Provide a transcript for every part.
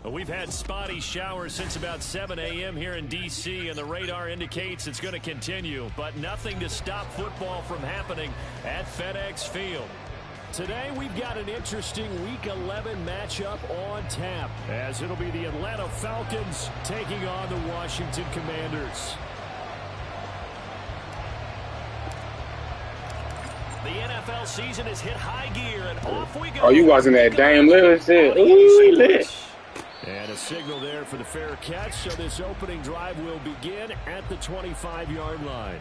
We've had spotty showers since about 7 a.m. here in D.C., and the radar indicates it's going to continue, but nothing to stop football from happening at FedEx Field. Today we've got an interesting Week 11 matchup on tap, as it'll be the Atlanta Falcons taking on the Washington Commanders. The NFL season has hit high gear, and off we go. Oh, you watching that Dame Lillard shit? Ooh, he lit. And a signal there for the fair catch, so this opening drive will begin at the 25-yard line.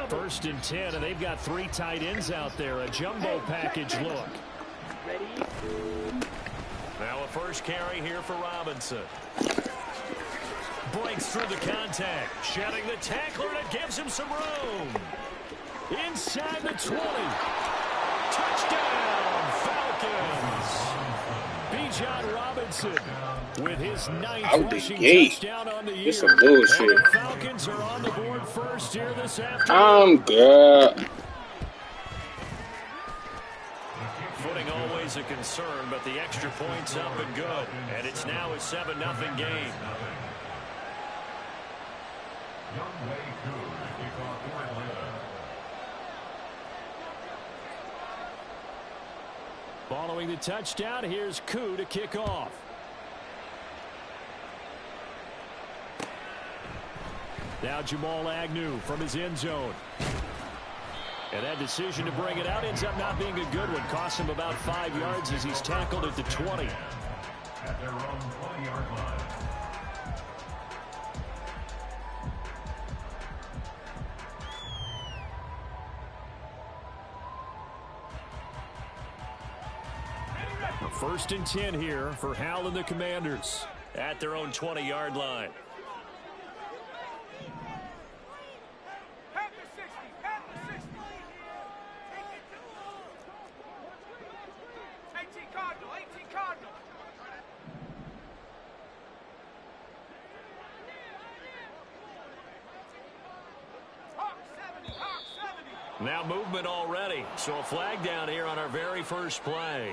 First and 10, and they've got 3 tight ends out there. A jumbo package look. Now a first carry here for Robinson. Breaks through the contact. Shedding the tackler, and it gives him some room. Inside the 20. Touchdown, Falcons. Bijan Robinson with his 9th Out the rushing gate. touchdown on the year. This some bullshit. And the Falcons are on the board first here this afternoon. I'm good. Footing always a concern, but the extra point's up and good. And it's now a 7-0 game. Following the touchdown, here's Koo to kick off. Now Jamal Agnew from his end zone. And that decision to bring it out ends up not being a good one. Costs him about 5 yards as he's tackled at the 20. At their own 20-yard line. First and 10 here for Hal and the Commanders. At their own 20-yard line. Now movement already. So a flag down here on our very first play.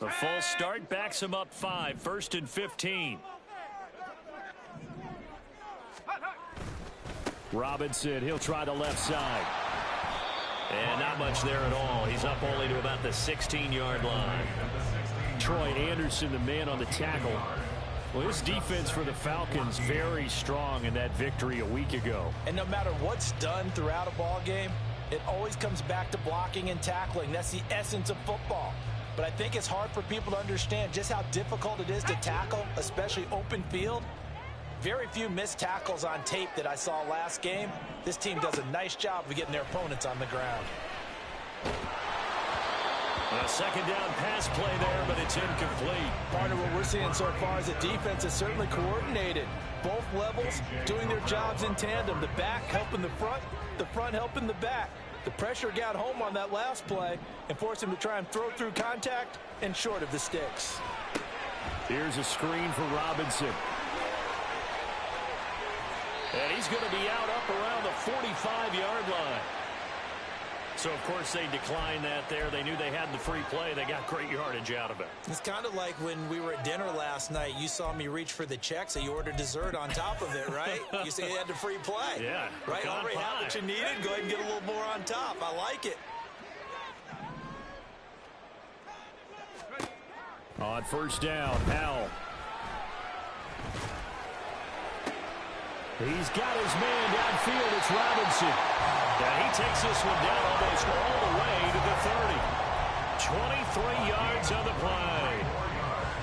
The full start backs him up 5. First and 15. Robinson, he'll try the left side. And not much there at all. He's up only to about the 16-yard line. Troy Anderson, the man on the tackle. Well, this defense for the Falcons very strong in that victory a week ago. And no matter what's done throughout a ball game, it always comes back to blocking and tackling. That's the essence of football. But I think it's hard for people to understand just how difficult it is to tackle, especially open field. Very few missed tackles on tape that I saw last game. This team does a nice job of getting their opponents on the ground. A second down pass play there, but it's incomplete. Part of what we're seeing so far is the defense is certainly coordinated. Both levels doing their jobs in tandem. The back helping the front helping the back. The pressure got home on that last play and forced him to try and throw through contact and short of the sticks. Here's a screen for Robinson. And he's going to be out up around the 45-yard line. So, of course, they declined that there. They knew they had the free play. They got great yardage out of it. It's kind of like when we were at dinner last night. You saw me reach for the check, so you ordered dessert on top of it, right? You say you had the free play. Yeah. Right? Already had what you needed. Go ahead and get a little more on top. I like it. On first down, Howell. He's got his man downfield. It's Robinson. And he takes this one down almost all the way to the 30. 23 yards on the play.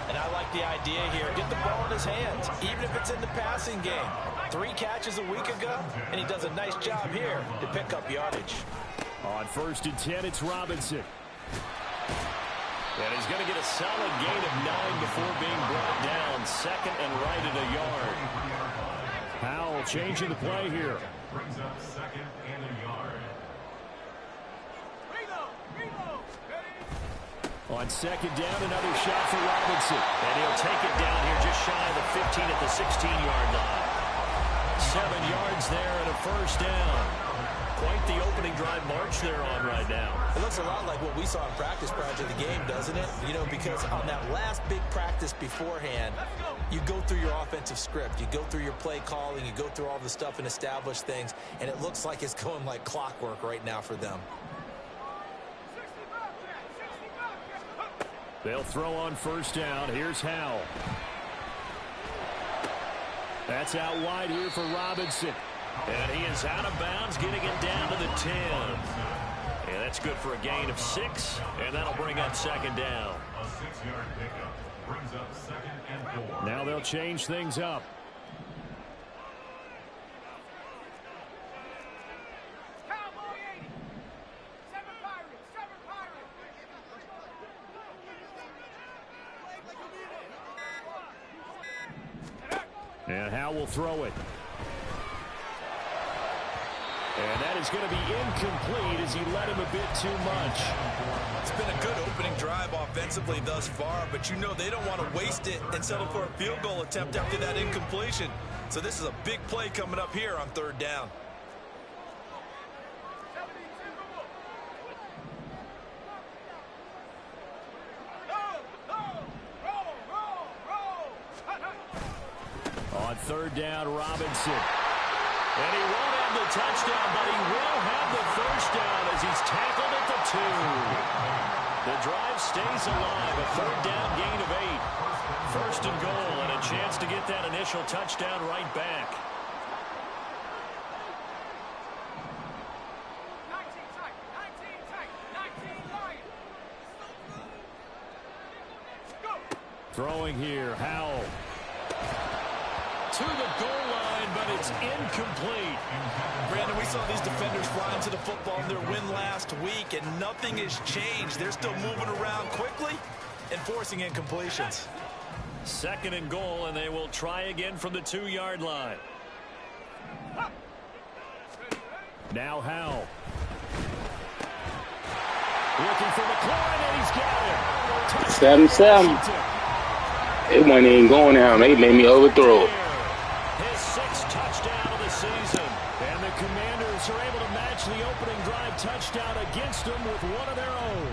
And I like the idea here. Get the ball in his hands, even if it's in the passing game. 3 catches a week ago, and he does a nice job here to pick up yardage. On 1st and 10, it's Robinson. And he's going to get a solid gain of 9 before being brought down. 2nd and right at a yard. Howell changing the play here. Brings up 2nd and a yard. On 2nd down, another shot for Robinson. And he'll take it down here just shy of the 15 at the 16-yard line. 7 yards there and a 1st down. Quite the opening drive march they're on right now. It looks a lot like what we saw in practice prior to the game, doesn't it? You know, because on that last big practice beforehand, you go through your offensive script. You go through your play calling. You go through all the stuff and establish things. And it looks like it's going like clockwork right now for them. They'll throw on 1st down. Here's Howell. That's out wide here for Robinson. And he is out of bounds, getting it down to the 10. And that's good for a gain of 6, and that'll bring up 2nd down. A 6-yard pickup brings up 2nd and 4. Now they'll change things up. And Howell will throw it. And that is going to be incomplete as he led him a bit too much. It's been a good opening drive offensively thus far, but you know they don't want to waste it and settle for a field goal attempt after that incompletion. So this is a big play coming up here on 3rd down. On 3rd down, Robinson. And he won't have the touchdown, but he will have the 1st down as he's tackled at the 2. The drive stays alive, a 3rd down gain of 8. 1st and goal, and a chance to get that initial touchdown right back. Throwing here, Howell. To the goal line, but it's incomplete. Brandon, we saw these defenders fly into the football in their win last week, and nothing has changed. They're still moving around quickly and forcing incompletions. 2nd and goal, and they will try again from the 2-yard line. Now Howell. Looking for McLaurin, and he's got him. 7-7. It wasn't even going down. They made me overthrow it. His 6th touchdown of the season. And the Commanders are able to match the opening drive touchdown against them with one of their own.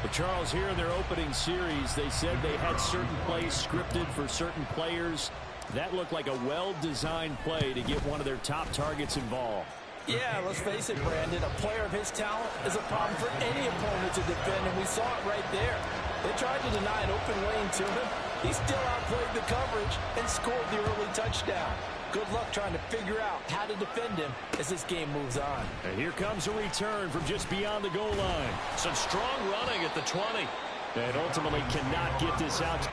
But Charles, here in their opening series, they said they had certain plays scripted for certain players. That looked like a well-designed play to get one of their top targets involved. Yeah, let's face it, Brandon. A player of his talent is a problem for any opponent to defend, and we saw it right there. They tried to deny an open lane to him. He still outplayed the coverage and scored the early touchdown. Good luck trying to figure out how to defend him as this game moves on. And here comes a return from just beyond the goal line. Some strong running at the 20. And ultimately cannot get this out.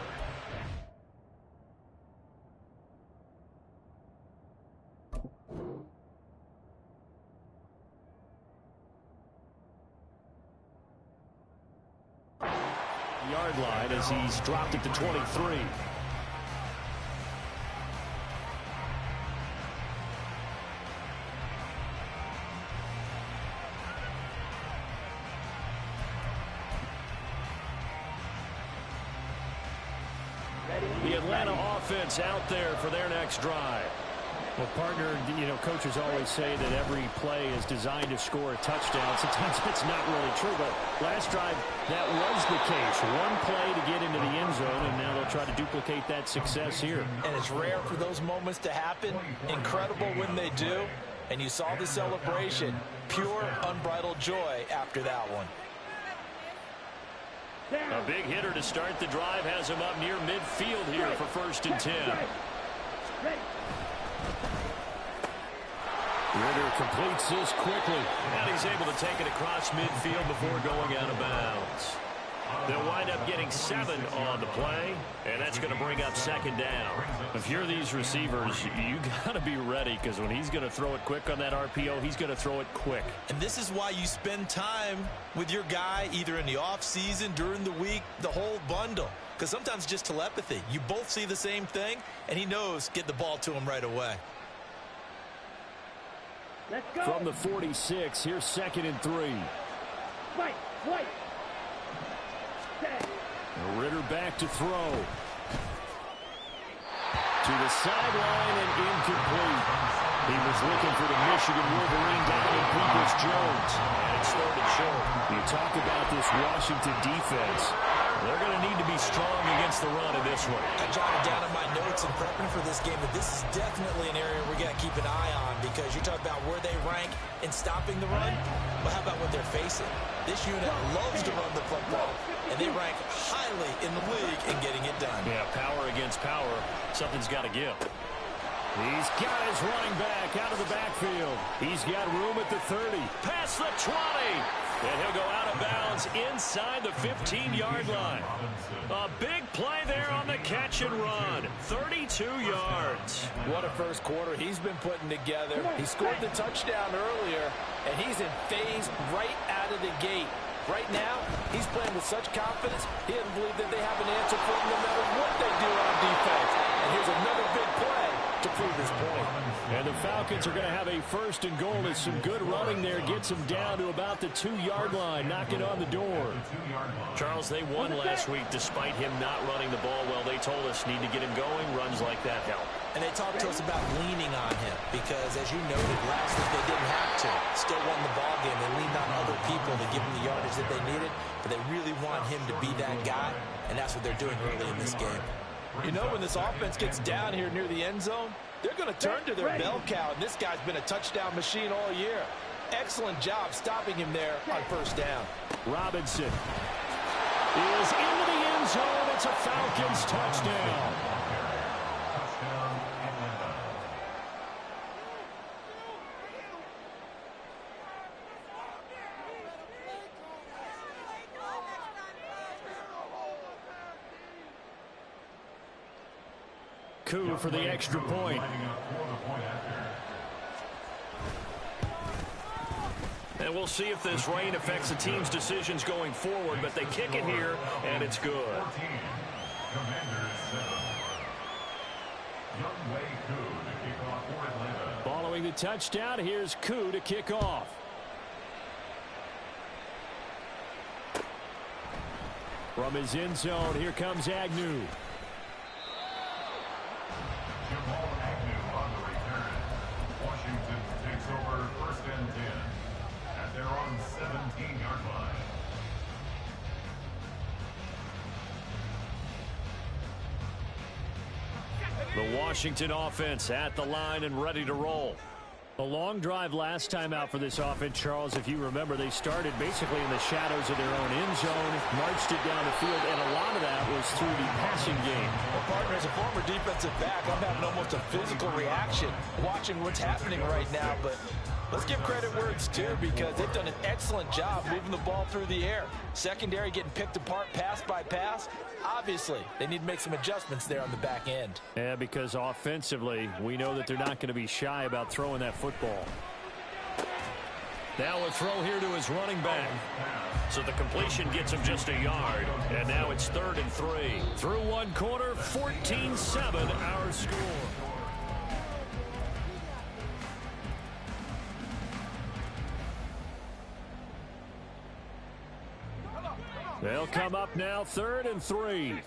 Yard line as he's dropped it to 23. The Atlanta offense out there for their next drive. Well, partner, coaches always say that every play is designed to score a touchdown. Sometimes it's not really true, but last drive, that was the case. One play to get into the end zone, and now they'll try to duplicate that success here. And it's rare for those moments to happen. Incredible when they do. And you saw the celebration. Pure, unbridled joy after that one. A big hitter to start the drive has him up near midfield here for 1st and 10. Ritter completes this quickly. And he's able to take it across midfield before going out of bounds. They'll wind up getting 7 on the play, and that's going to bring up second down. If you're these receivers, you got to be ready, because when he's going to throw it quick on that RPO, he's going to throw it quick. And this is why you spend time with your guy either in the offseason, during the week, the whole bundle. Because sometimes it's just telepathy. You both see the same thing, and he knows get the ball to him right away. Let's go. From the 46, here's 2nd and 3. Fight. Ritter back to throw. To the sideline and incomplete. He was looking for the Michigan Wolverine down in Peoples-Jones. And it's 3rd and short. You talk about this Washington defense. They're going to need to be strong against the run in this one. I jotted down in my notes in prepping for this game that this is definitely an area we got to keep an eye on, because you talk about where they rank in stopping the run. But how about what they're facing? This unit loves to run the football, and they rank highly in the league in getting it done. Yeah, power against power. Something's got to give. He's got his running back out of the backfield. He's got room at the 30. Past the 20. And he'll go out of bounds inside the 15-yard line. A big play there on the catch and run. 32 yards. What a first quarter he's been putting together. He scored the touchdown earlier, and he's in phase right out of the gate. Right now, he's playing with such confidence, he doesn't believe that they have an answer for him no matter what they do on defense. And here's another big play to prove his point. And the Falcons are going to have a 1st and goal. As some good running there gets them down to about the 2-yard line, knocking on the door. Charles, they won last week despite him not running the ball well. They told us need to get him going. Runs like that help. And they talked to us about leaning on him because, as you noted, last week they didn't have to. Still won the ball game. They leaned on other people to give him the yardage that they needed, but they really want him to be that guy, and that's what they're doing early in this game. You know, when this offense gets down here near the end zone, they're going to turn to their bell cow, and this guy's been a touchdown machine all year. Excellent job stopping him there on 1st down. Robinson is into the end zone. It's a Falcons touchdown. Coup for the extra point. And we'll see if this rain affects the team's decisions going forward, but they kick it here, and it's good. Following the touchdown, here's Coup to kick off. From his end zone, here comes Agnew. On the return. Washington takes over 1st and 10 at their own 17-yard line. The Washington offense at the line and ready to roll. A long drive last time out for this offense, Charles. If you remember, they started basically in the shadows of their own end zone, marched it down the field, and a lot of that was through the passing game. Well, partner, as a former defensive back, I'm having almost a physical reaction watching what's happening right now, but let's give credit where it's due, because they've done an excellent job moving the ball through the air. Secondary getting picked apart pass by pass. Obviously, they need to make some adjustments there on the back end. Yeah, because offensively, we know that they're not going to be shy about throwing that football. Now a throw here to his running back. So the completion gets him just a yard. And now it's 3rd and 3. Through one quarter, 14-7 our score. They'll come up now, 3rd and 3.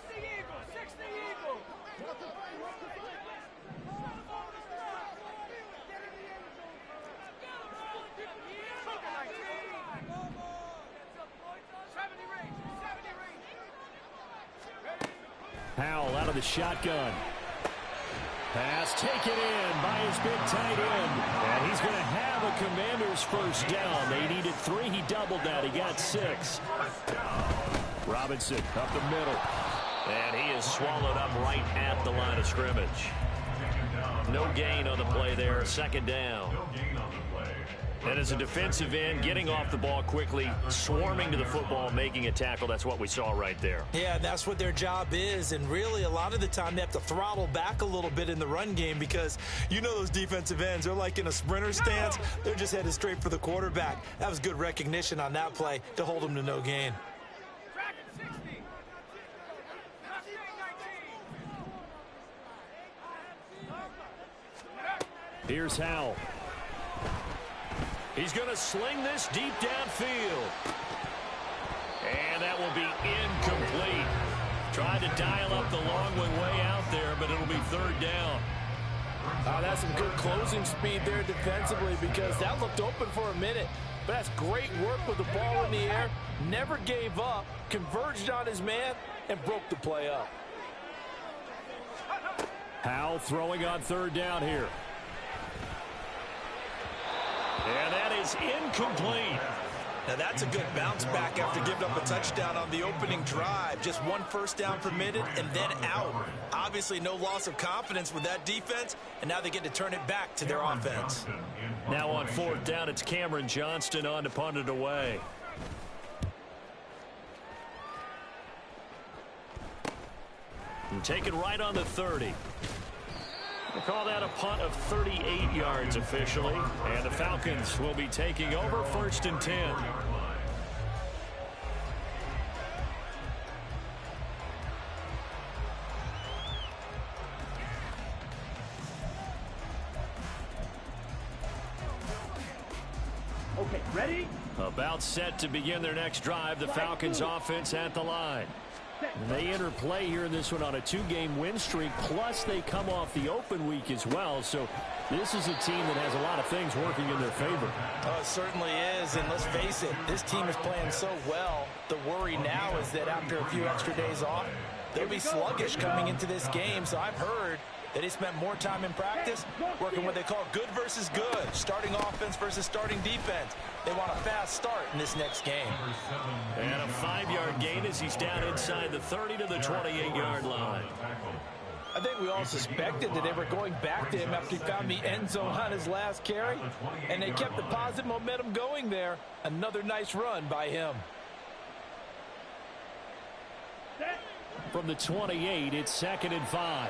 Howell out of the shotgun. Pass taken in by his big tight end. And he's going to have a Commanders 1st down. They needed 3. He doubled that. He got 6. Robinson up the middle. And he is swallowed up right at the line of scrimmage. No gain on the play there. 2nd down. No gain on the play. And as a defensive end, getting off the ball quickly, swarming to the football, making a tackle, that's what we saw right there. Yeah, that's what their job is. And really, a lot of the time, they have to throttle back a little bit in the run game because you know those defensive ends, they're like in a sprinter stance. They're just headed straight for the quarterback. That was good recognition on that play to hold them to no gain. Here's Howell. He's going to sling this deep downfield. And that will be incomplete. Tried to dial up the long one way out there, but it'll be third down. That's some good closing speed there defensively because that looked open for a minute. But that's great work with the ball in the air. Never gave up, converged on his man, and broke the play up. Howell throwing on third down here. And that is incomplete. Now that's a good bounce back after giving up a touchdown on the opening drive. Just one first down permitted and then out. Obviously no loss of confidence with that defense, and now they get to turn it back to their offense. Now on fourth down, it's Cameron Johnston on to punt it away. And taken right on the 30. We'll call that a punt of 38 yards officially. And the Falcons will be taking over first and 10. Okay, ready? About set to begin their next drive. The Falcons offense at the line. And they enter play here in this one on a 2-game win streak, plus they come off the open week as well. So this is a team that has a lot of things working in their favor. Oh, it certainly is, and let's face it, this team is playing so well. The worry now is that after a few extra days off, they'll be sluggish coming into this game. So I've heard that they spent more time in practice working what they call good versus good, starting offense versus starting defense. They want a fast start in this next game. And a 5-yard gain as he's down inside the 30 to the 28-yard line. I think we all suspected that they were going back to him after he found the end zone on his last carry, and they kept the positive momentum going there. Another nice run by him. From the 28, it's 2nd and 5.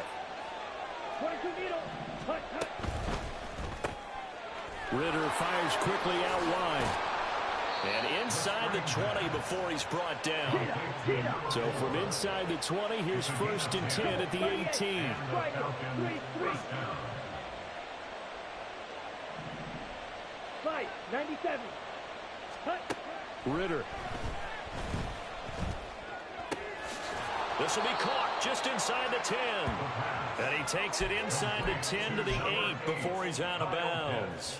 Ritter fires quickly out wide. And inside the 20 before he's brought down. So from inside the 20, here's 1st and 10 at the 18. Fight, 97. Ritter. This will be caught just inside the 10. And he takes it inside the 10 to the 8 before he's out of bounds.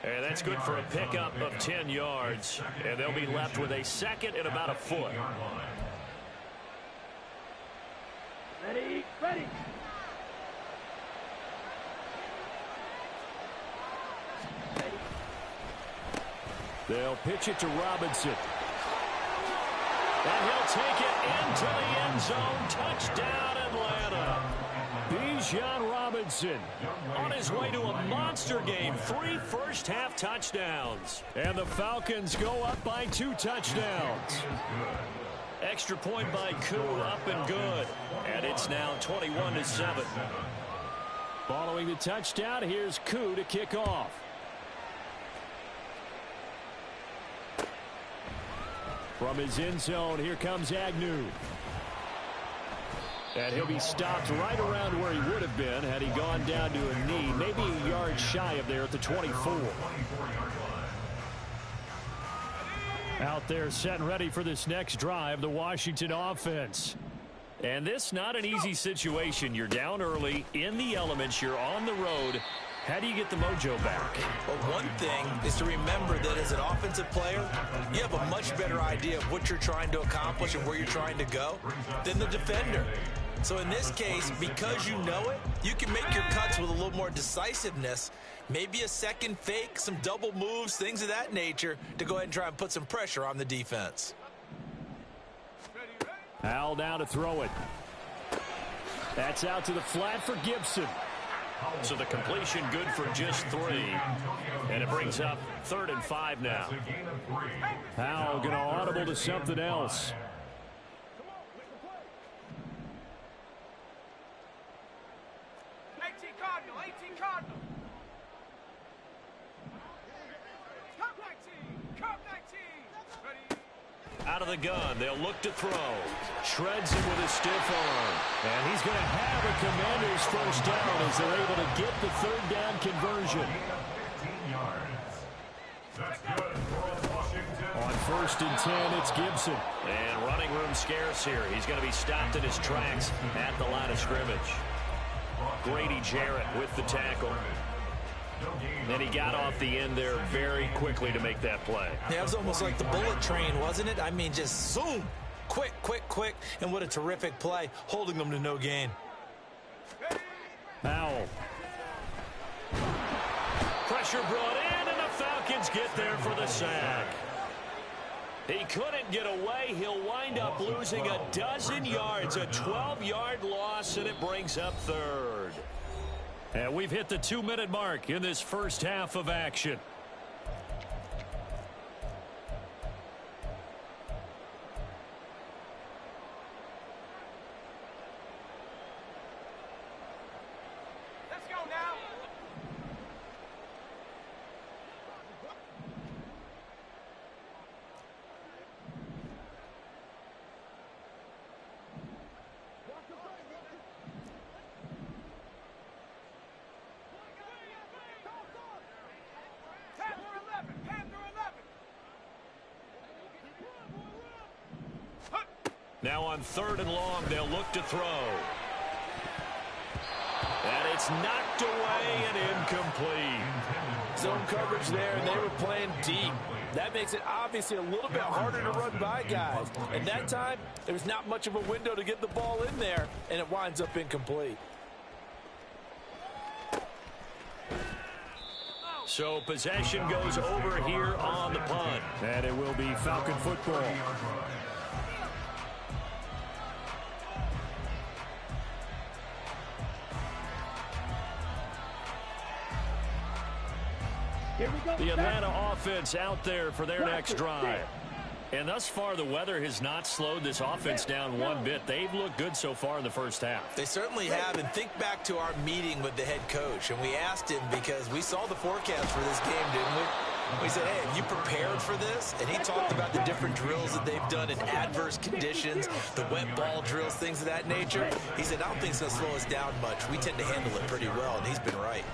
And that's good for a pickup of 10 yards. And they'll be left with a 2nd and about a foot. Ready, ready. They'll pitch it to Robinson. And he'll take it into the end zone. Touchdown, Atlanta. Bijan Robinson on his way to a monster game. 3 first-half touchdowns. And the Falcons go up by 2 touchdowns. Extra point by Koo, up and good. And it's now 21-7. Following the touchdown, here's Koo to kick off. From his end zone, here comes Agnew. And he'll be stopped right around where he would have been had he gone down to a knee, maybe a yard shy of there at the 24. Out there set and ready for this next drive, the Washington offense. And this not an easy situation. You're down early, in the elements, you're on the road. How do you get the mojo back? Well, one thing is to remember that as an offensive player, you have a much better idea of what you're trying to accomplish and where you're trying to go than the defender. So in this case, because you know it, you can make your cuts with a little more decisiveness, maybe a second fake, some double moves, things of that nature, to go ahead and try and put some pressure on the defense. Al down to throw it. That's out to the flat for Gibson. So the completion good for just 3. And it brings up 3rd and 5 now. Howell going to audible to something else. Out of the gun, they'll look to throw. Shreds him with a stiff arm. And he's going to have a Commanders first down as they're able to get the 3rd down conversion. On 1st and 10, it's Gibson. And running room scarce here. He's going to be stopped in his tracks at the line of scrimmage. Grady Jarrett with the tackle. And he got off the end there very quickly to make that play. Yeah, it was almost like the bullet train, wasn't it? I mean, just zoom. Quick, quick, quick. And what a terrific play, holding them to no gain. Howell. Pressure brought in, and the Falcons get there for the sack. He couldn't get away. He'll wind up losing a dozen yards, a 12-yard loss, and it brings up 3rd. And we've hit the 2-minute mark in this first half of action. Let's go now. Now on 3rd and long, they'll look to throw. And it's knocked away and incomplete. Zone coverage there, and they were playing deep. That makes it obviously a little bit harder to run by guys. And that time, there was not much of a window to get the ball in there, and it winds up incomplete. So possession goes over here on the punt. And it will be Falcon football. The Atlanta offense out there for their next drive. And thus far, the weather has not slowed this offense down one bit. They've looked good so far in the first half. They certainly have. And think back to our meeting with the head coach. And we asked him because we saw the forecast for this game, didn't we? We said, hey, have you prepared for this? And he talked about the different drills that they've done in adverse conditions, the wet ball drills, things of that nature. He said, I don't think it's going to slow us down much. We tend to handle it pretty well, and he's been right.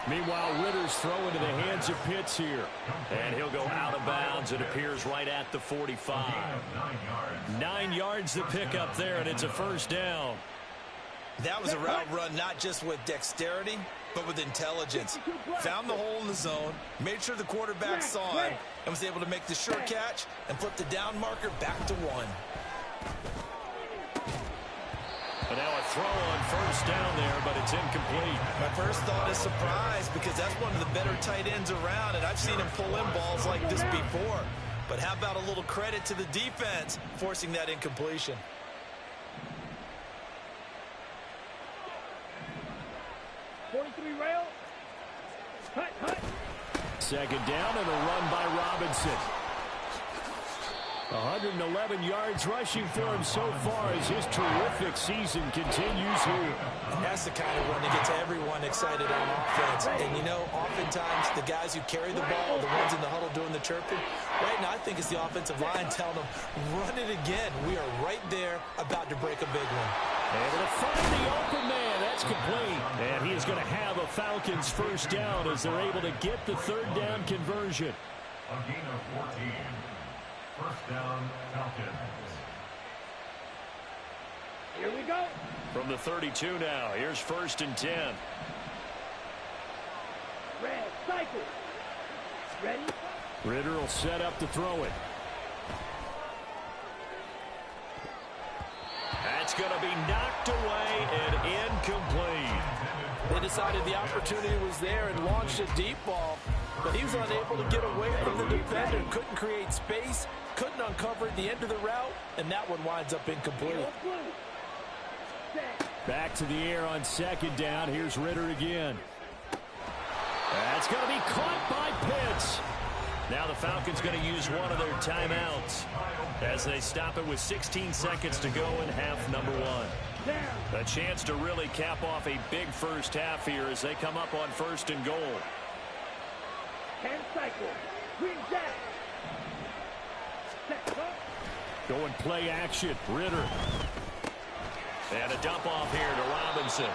Meanwhile, Ritter's throw into the hands of Pitts here. And he'll go out of bounds. It appears right at the 45. 9 yards to pick up there, and it's a first down. That was a route run not just with dexterity, but with intelligence. Found the hole in the zone, made sure the quarterback saw him, and was able to make the sure catch and flip the down marker back to 1. And now a throw on first down there, but it's incomplete. My first thought is surprise because that's one of the better tight ends around, and I've seen him pull in balls like this before. But how about a little credit to the defense forcing that incompletion? Rail. Hut. Second down and a run by Robinson. 111 yards rushing for him so far as his terrific season continues here. And that's the kind of run that gets everyone excited on offense. And, you know, oftentimes the guys who carry the ball, the ones in the huddle doing the chirping, right now I think it's the offensive line telling them, run it again. We are right there about to break a big one. Able to find the open man. That's complete. And he is going to have a Falcons first down as they're able to get the third down conversion. A gain of 14. First down, Falcons. Here we go. From the 32 now, here's 1st and 10. Red, cycle. Ready? Ritter will set up to throw it. That's going to be knocked away and incomplete. They decided the opportunity was there and launched a deep ball, but he was unable to get away from the defender. Couldn't create space, couldn't uncover at the end of the route, and that one winds up incomplete. Back to the air on second down. Here's Ritter again. That's going to be caught by Pitts. Now the Falcons going to use one of their timeouts as they stop it with 16 seconds to go in half number one. A chance to really cap off a big first half here as they come up on 1st and goal. 10 cycles. Green jack. Going play action. Ritter. And a dump off here to Robinson.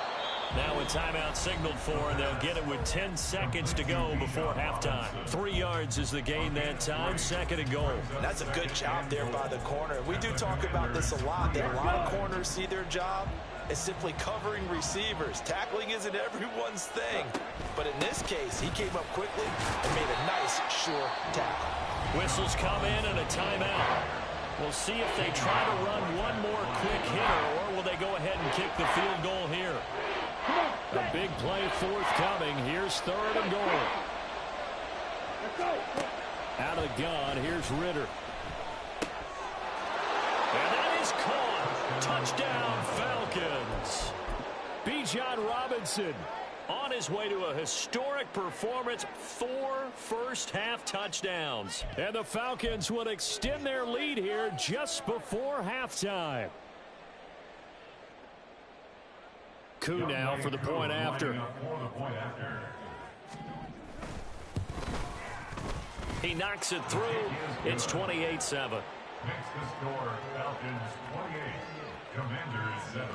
Now a timeout signaled for, and they'll get it with 10 seconds to go before halftime. 3 yards is the gain that time, 2nd and goal. That's a good job there by the corner. We do talk about this a lot, that a lot of corners see their job as simply covering receivers. Tackling isn't everyone's thing. But in this case, he came up quickly and made a nice, sure tackle. Whistles come in and a timeout. We'll see if they try to run one more quick hitter, or will they go ahead and kick the field goal here. A big play forthcoming. Here's 3rd and goal. Out of the gun, here's Ritter. And that is caught. Touchdown, Falcons. Bijan Robinson on his way to a historic performance. 4 first-half touchdowns. And the Falcons will extend their lead here just before halftime. Koo now for the point after. He knocks it through. It's 28-7. Makes the score Falcons 28, Commanders 7.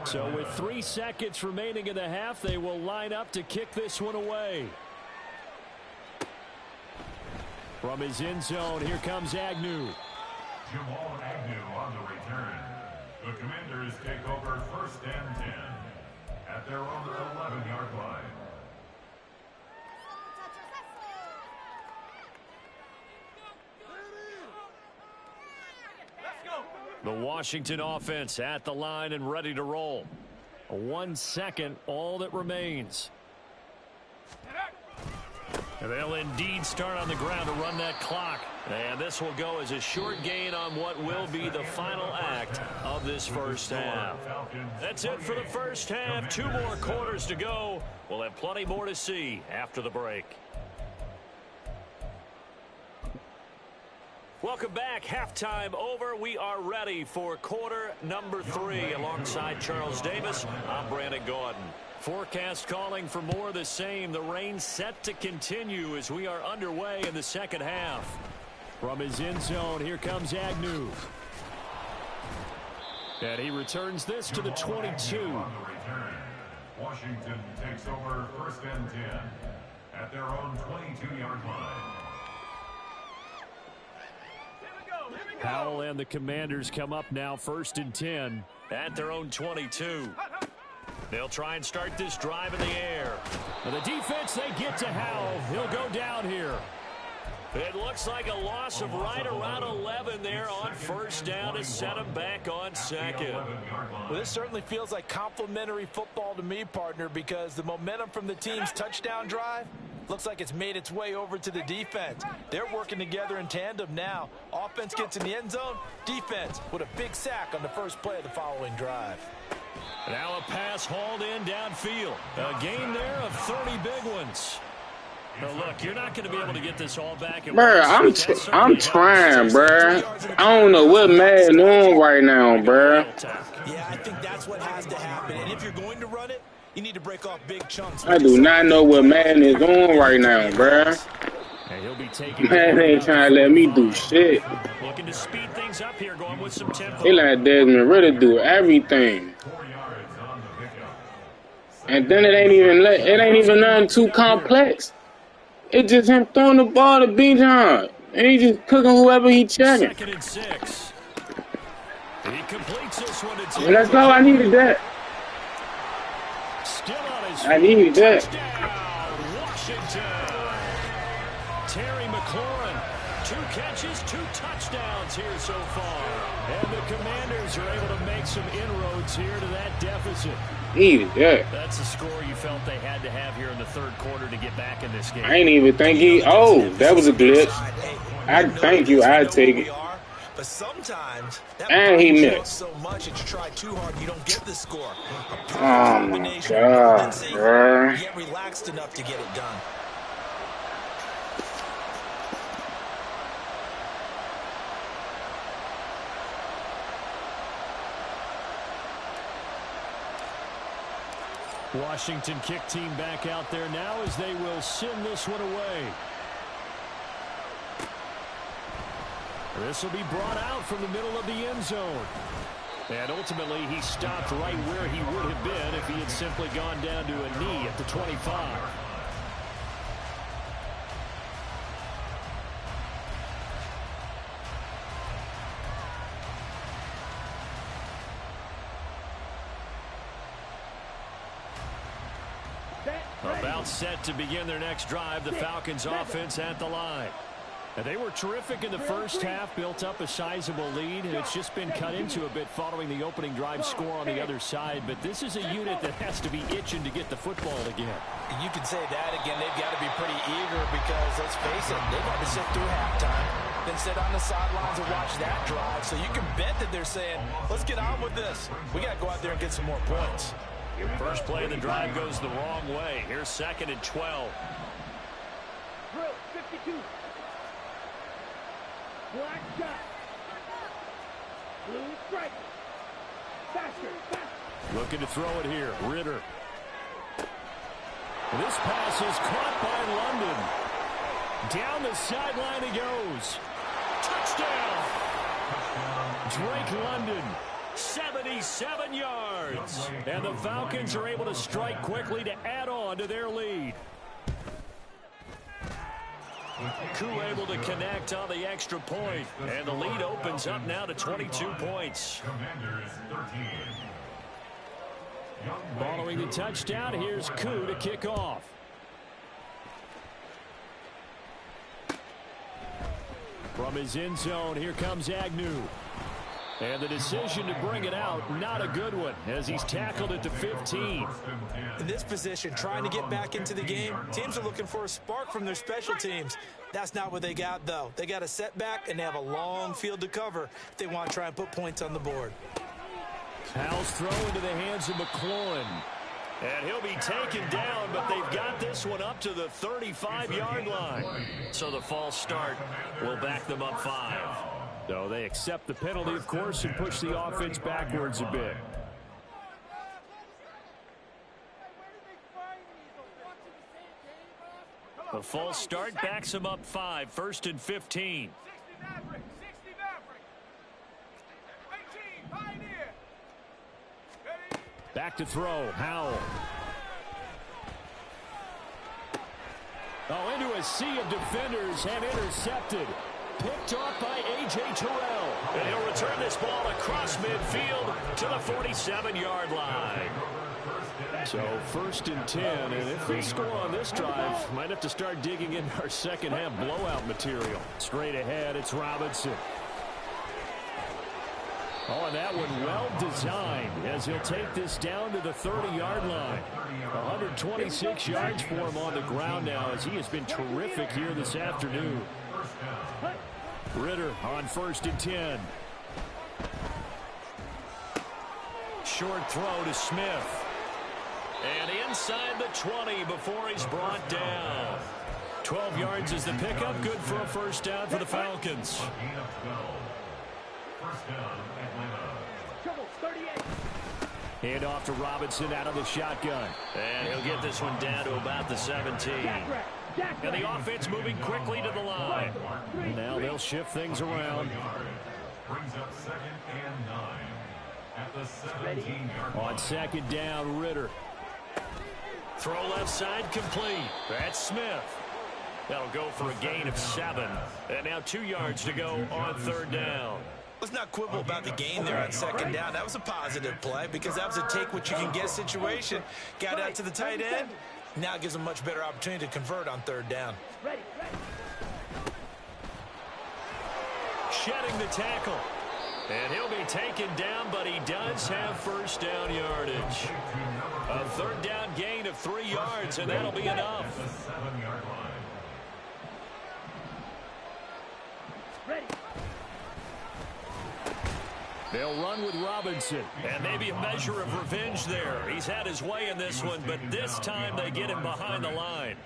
So with 3 seconds remaining in the half, they will line up to kick this one away. From his end zone, here comes Agnew. Jamal Agnew on the return. The Commanders take over 1st and 10 at their own 11-yard line. The Washington offense at the line and ready to roll. 1 second, all that remains. And they'll indeed start on the ground to run that clock. And this will go as a short gain on what will be the final act of this first half. That's it for the first half. 2 more quarters to go. We'll have plenty more to see after the break. Welcome back. Halftime over. We are ready for quarter number 3. Alongside Charles Davis, I'm Brandon Gordon. Forecast calling for more of the same. The rain set to continue as we are underway in the second half. From his end zone, here comes Agnew. And he returns this to the 22. Washington takes over 1st and 10 at their own 22-yard line. Howell and the Commanders come up now 1st and 10 at their own 22. They'll try and start this drive in the air. And the defense, they get to Howell. He'll go down here. It looks like a loss of right around 11 there on 1st down to set him back on 2nd. Well, this certainly feels like complimentary football to me, partner, because the momentum from the team's touchdown drive looks like it's made its way over to the defense. They're working together in tandem now. Offense gets in the end zone. Defense with a big sack on the first play of the following drive. Now a pass hauled in downfield. A gain there of 30 big ones. Now look, you're not going to be able to get this all back. Bruh, I'm trying, bruh. I don't know what Madden on right now, bruh. Yeah, I think that's what has to happen. And if you're going to run it, you need to break off big chunks. I do not know what Madden is on right now, bruh. Madden ain't trying to let me do shit. Looking to speed things up here, going with some tempo. He let Desmond Ritter do everything. And then it ain't even nothing too complex. It's just him throwing the ball to Bijan. And he just cooking whoever he checking. 2nd and 6. He completes this one. And that's all I needed that. Still on his I needed that. Washington. Terry McLaurin. 2 catches, 2 touchdowns here so far. And the Commanders are able to make some inroads here to that deficit. Needed that. That's the score you felt they had to have here in the 3rd quarter to get back in this game. I ain't even think he. Oh, that was a glitch. I thank you. I take it. But sometimes that And he pushes you up missed. so much that you try too hard and you don't get the score. A perfect Oh my combination of God, urgency, bro. yet relaxed enough to get it done. Washington kick team back out there now as they will send this one away. This will be brought out from the middle of the end zone. And ultimately, he stopped right where he would have been if he had simply gone down to a knee at the 25. About set to begin their next drive, the Falcons offense at the line. And they were terrific in the first half, built up a sizable lead, and it's just been cut into a bit following the opening drive score on the other side. But this is a unit that has to be itching to get the football again. You can say that again. They've got to be pretty eager because, let's face it, they've had to sit through halftime, then sit on the sidelines and watch that drive. So you can bet that they're saying, let's get on with this. We got to go out there and get some more points. First play of the drive goes the wrong way. Here's 2nd and 12. Drill 52. Black shot. Blue strike. Faster. Looking to throw it here. Ritter. This pass is caught by London. Down the sideline he goes. Touchdown. Drake London. 77 yards. And the Falcons are able to strike quickly to add on to their lead. Koo able to connect on the extra point. And the lead opens up now to 22 points. Following the touchdown, here's Koo to kick off. From his end zone, here comes Agnew. And the decision to bring it out, not a good one, as he's tackled at the 15. In this position, trying to get back into the game, teams are looking for a spark from their special teams. That's not what they got, though. They got a setback, and they have a long field to cover if they want to try and put points on the board. Powell's throw into the hands of McLaurin. And he'll be taken down, but they've got this one up to the 35-yard line. So the false start will back them up 5. So they accept the penalty, of course, and push the offense backwards a bit. The false start backs them up 5, 1st and 15. Back to throw, Howell. Oh, into a sea of defenders and intercepted. Picked off by A.J. Terrell. And he'll return this ball across midfield to the 47-yard line. So 1st and 10, and if they score on this drive, might have to start digging in our second half blowout material. Straight ahead, it's Robinson. Oh, and that one well designed as he'll take this down to the 30-yard line. 126 yards for him on the ground now as he has been terrific here this afternoon. Ritter on 1st and 10. Short throw to Smith. And inside the 20 before he's brought down. 12 yards is the pickup. Good for a first down for the Falcons. Hand off to Robinson out of the shotgun. And he'll get this one down to about the 17. And the offense moving quickly to the line. Now they'll shift things around. Brings up 2nd and 9 at the 17-yard line. On 2nd down, Ritter. Throw left side complete. That's Smith. That'll go for a gain of 7. And now 2 yards to go on 3rd down. Let's not quibble about the gain there on 2nd down. That was a positive play because that was a take-what-you-can-get situation. Got out to the tight end. Now gives them much better opportunity to convert on 3rd down. Shedding the tackle. And he'll be taken down, but he does have first down yardage. A 3rd down gain of 3 yards, and that'll be enough. The 7-yard line. They'll run with Robinson. And maybe a measure of revenge there. He's had his way in this one, but this time they get him behind the line.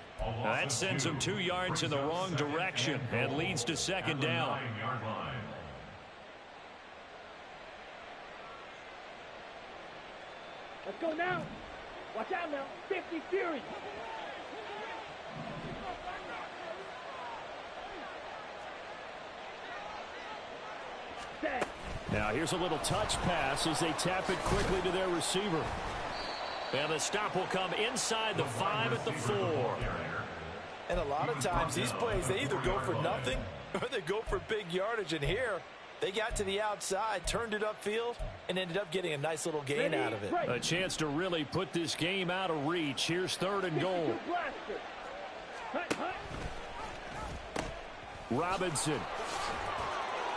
That sends him 2 yards in the wrong direction and leads to second down. Let's go now. Watch out now. 50 Fury. Set. Now here's a little touch pass as they tap it quickly to their receiver. And the stop will come inside the 5 at the 4. And a lot of times these plays, they either go for nothing or they go for big yardage. And here, they got to the outside, turned it upfield, and ended up getting a nice little gain out of it. A chance to really put this game out of reach. Here's 3rd and goal. Robinson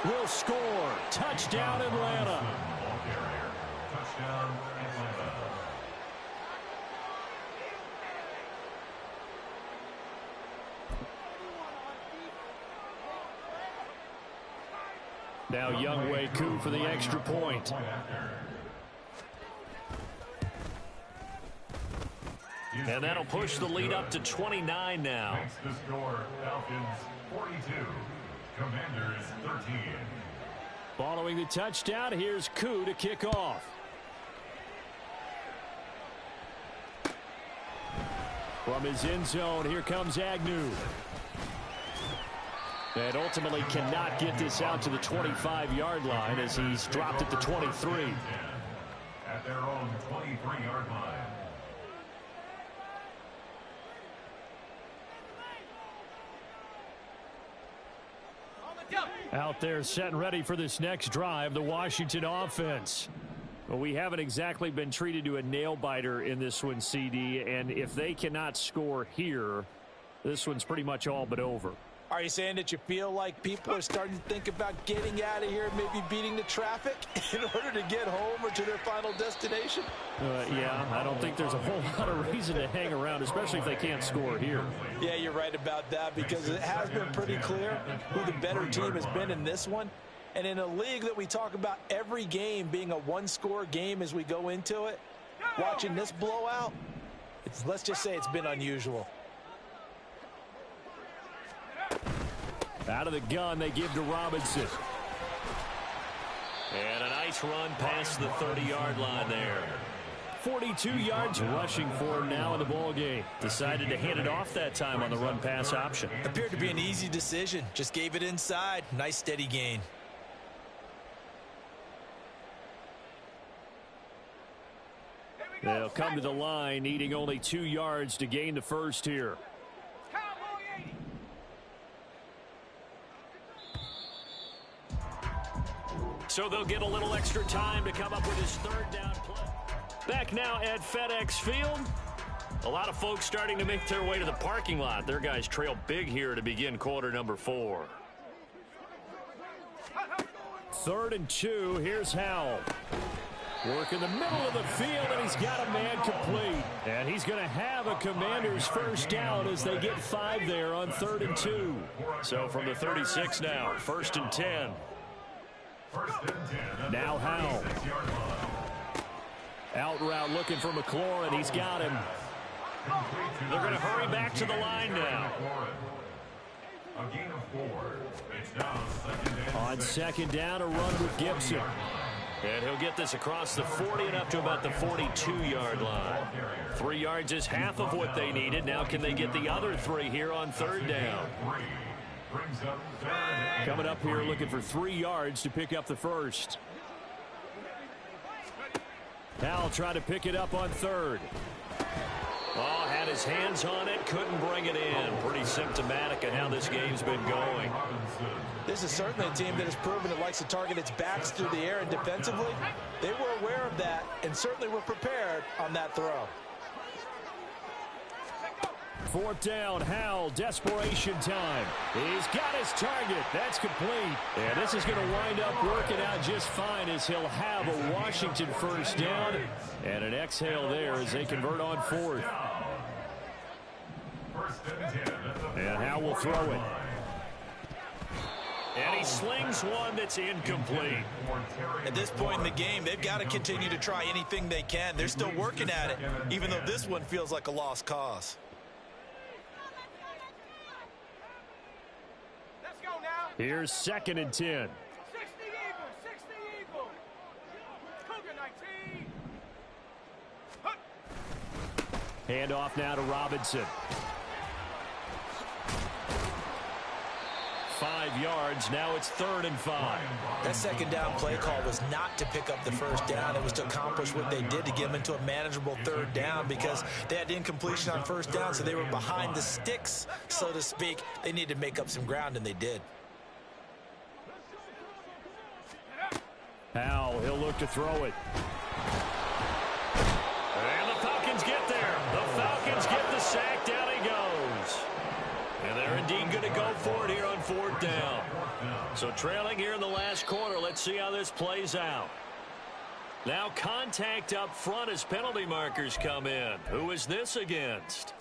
will score. Touchdown, Atlanta. Touchdown, Atlanta. Now Younghoe Koo for the extra point. And that'll push the lead up to 29 now. Makes the score Falcons 42, Commanders 13. Following the touchdown, here's Koo to kick off. From his end zone, here comes Agnew. And ultimately cannot get this out to the 25-yard line as he's dropped at the 23. At their own 23-yard line. Out there set and ready for this next drive, the Washington offense. Well, we haven't exactly been treated to a nail-biter in this one, CD, and if they cannot score here, this one's pretty much all but over. Are you saying that you feel like people are starting to think about getting out of here, maybe beating the traffic in order to get home or to their final destination? Yeah, I don't think there's a whole lot of reason to hang around, especially if they can't score here. Yeah, you're right about that because it has been pretty clear who the better team has been in this one. And in a league that we talk about every game being a one-score game as we go into it, watching this blowout, let's just say it's been unusual. Out of the gun, they give to Robinson. And a nice run past the 30-yard line there. 42 yards rushing for him now in the ball game. Decided to hand it off that time on the run-pass option. Appeared to be an easy decision. Just gave it inside. Nice steady gain. They'll come to the line, needing only 2 yards to gain the first here. So they'll get a little extra time to come up with his 3rd down play. Back now at FedEx Field. A lot of folks starting to make their way to the parking lot. Their guys trail big here to begin quarter number 4. 3rd and 2. Here's Howell. Work in the middle of the field, and he's got a man complete. And he's going to have a Commander's first down as they get 5 there on 3rd and 2. So from the 36 now, 1st and 10. Now Howell. Out route looking for McLaurin. He's got him. They're going to hurry back to the line now. A gain of 4. It's now 2nd and On 2nd down, a run with Gibson. And he'll get this across the 40 and up to about the 42-yard line. 3 yards is half of what they needed. Now can they get the other 3 here on 3rd down? Coming up here looking for 3 yards to pick up the first. Howell trying to pick it up on 3rd. Oh, had his hands on it, couldn't bring it in. Pretty symptomatic of how this game's been going. This is certainly a team that has proven it likes to target its backs through the air, and defensively, they were aware of that and certainly were prepared on that throw. 4th down, Howell, desperation time. He's got his target. That's complete. And this is going to wind up working out just fine as he'll have a Washington first down. And an exhale there as they convert on 4th. And Howell will throw it. And he slings one that's incomplete. At this point in the game, they've got to continue to try anything they can. They're still working at it, even though this one feels like a lost cause. Let's go now. Here's 2nd and 10. 60 Eagles, 60 Eagles. Cougar 19. Hand off now to Robinson. 5 yards. Now it's 3rd and 5. That 2nd down play call was not to pick up the 1st down. It was to accomplish what they did to get them into a manageable 3rd down because they had incompletion on 1st down, so they were behind the sticks, so to speak. They needed to make up some ground, and they did. Howell, he'll look to throw it. And the Falcons get there. The Falcons get the sack. Down he goes. And they're indeed going to go for it here on 4th down. So trailing here in the last quarter. Let's see how this plays out. Now contact up front as penalty markers come in. Who is this against?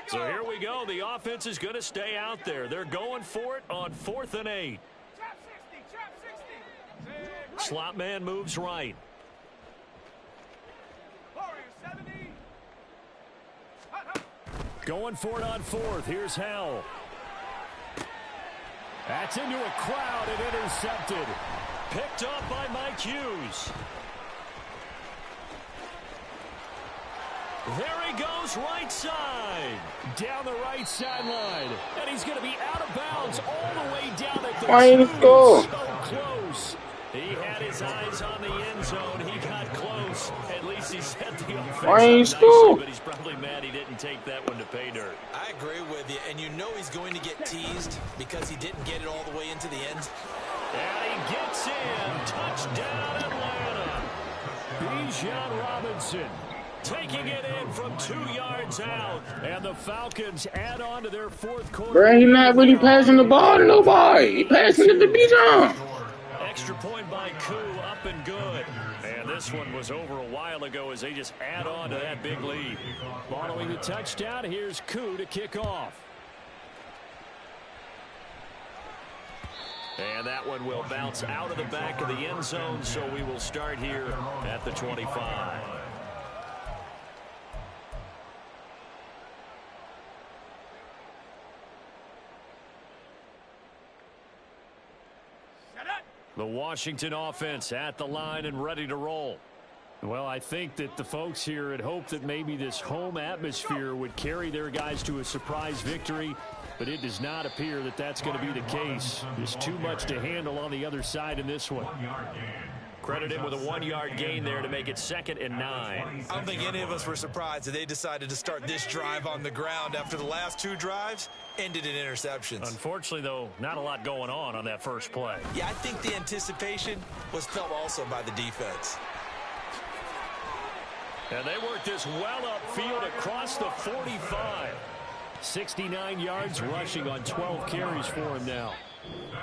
So here we go. The offense is going to stay out there. They're going for it on 4th and 8. Trap 60. Slot man moves right. Warriors 70. Going for it on 4th. Here's Howell. That's into a crowd and intercepted. Picked up by Mike Hughes. There he goes, right side. Down the right sideline. And he's going to be out of bounds all the way down at the Why ain't he score? So close. He had his eyes on the end zone. He got close. At least he set the offense Why ain't he up score? nicely, but he's probably mad he didn't take that one to pay dirt. I agree with you, and you know he's going to get teased because he didn't get it all the way into the end. And he gets in. Touchdown, Atlanta. Bijan Robinson taking it in from 2 yards out. And the Falcons add on to their 4th quarter. Bro, he not really passing the ball to nobody. He passing it to Bijan. Extra point by Koo, up and good. And this one was over a while ago as they just add on to that big lead. Following the touchdown, here's Koo to kick off. And that one will bounce out of the back of the end zone, so we will start here at the 25. The Washington offense at the line and ready to roll. Well, I think that the folks here had hoped that maybe this home atmosphere would carry their guys to a surprise victory, but it does not appear that that's going to be the case. There's too much to handle on the other side in this one. Credit him with a 1-yard gain there to make it 2nd and 9. I don't think any of us were surprised that they decided to start this drive on the ground after the last 2 drives ended in interceptions. Unfortunately, though, not a lot going on that first play. Yeah, I think the anticipation was felt also by the defense. And they worked this well upfield across the 45. 69 yards rushing on 12 carries for him now.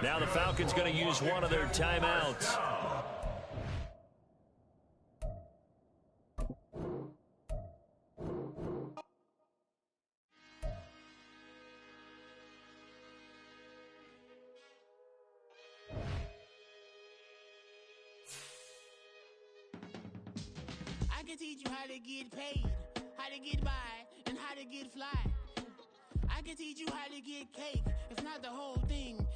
Now the Falcons going to use one of their timeouts. I can teach you how to get paid, how to get by, and how to get fly. I can teach you how to get cake, if not the whole thing.